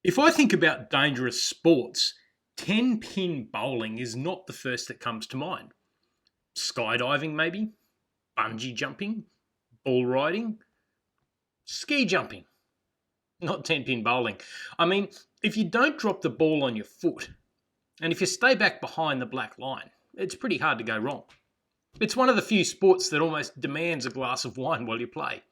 If I think about dangerous sports, 10 pin bowling is not the first that comes to mind. Skydiving, maybe, bungee jumping, bull riding, ski jumping, not 10 pin bowling. I mean, if you don't drop the ball on your foot, and if you stay back behind the black line, it's pretty hard to go wrong. It's one of the few sports that almost demands a glass of wine while you play.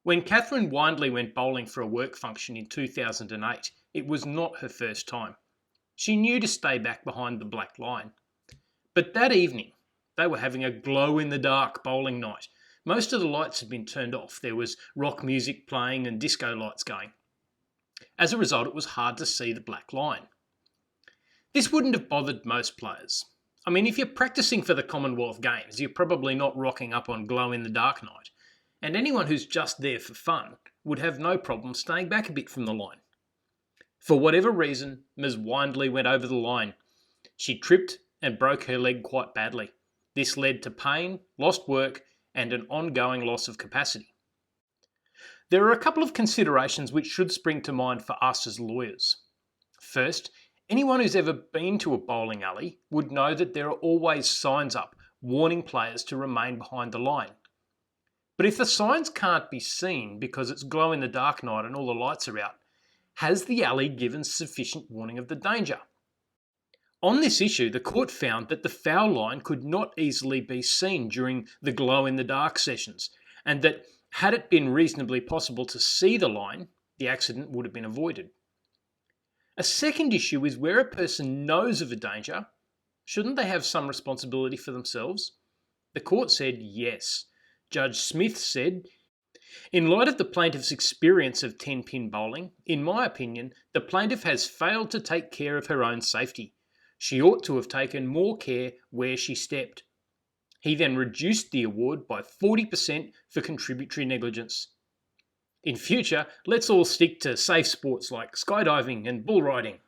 When Catherine Windley went bowling for a work function in 2008, it was not her first time. She knew to stay back behind the black line. But that evening, they were having a glow-in-the-dark bowling night. Most of the lights had been turned off. There was rock music playing and disco lights going. As a result, it was hard to see the black line. This wouldn't have bothered most players. I mean, if you're practicing for the Commonwealth Games, you're probably not rocking up on glow-in-the-dark night. And anyone who's just there for fun would have no problem staying back a bit from the line. For whatever reason, Ms. Windley went over the line. She tripped and broke her leg quite badly. This led to pain, lost work, and an ongoing loss of capacity. There are a couple of considerations which should spring to mind for us as lawyers. First, anyone who's ever been to a bowling alley would know that there are always signs up warning players to remain behind the line. But if the signs can't be seen because it's glow-in-the-dark night and all the lights are out, has the alley given sufficient warning of the danger? On this issue, the court found that the foul line could not easily be seen during the glow-in-the-dark sessions, and that had it been reasonably possible to see the line, the accident would have been avoided. A second issue is where a person knows of a danger, shouldn't they have some responsibility for themselves? The court said yes. Judge Smith said, "In light of the plaintiff's experience of 10-pin bowling, in my opinion, the plaintiff has failed to take care of her own safety. She ought to have taken more care where she stepped." He then reduced the award by 40% for contributory negligence. In future, let's all stick to safe sports like skydiving and bull riding.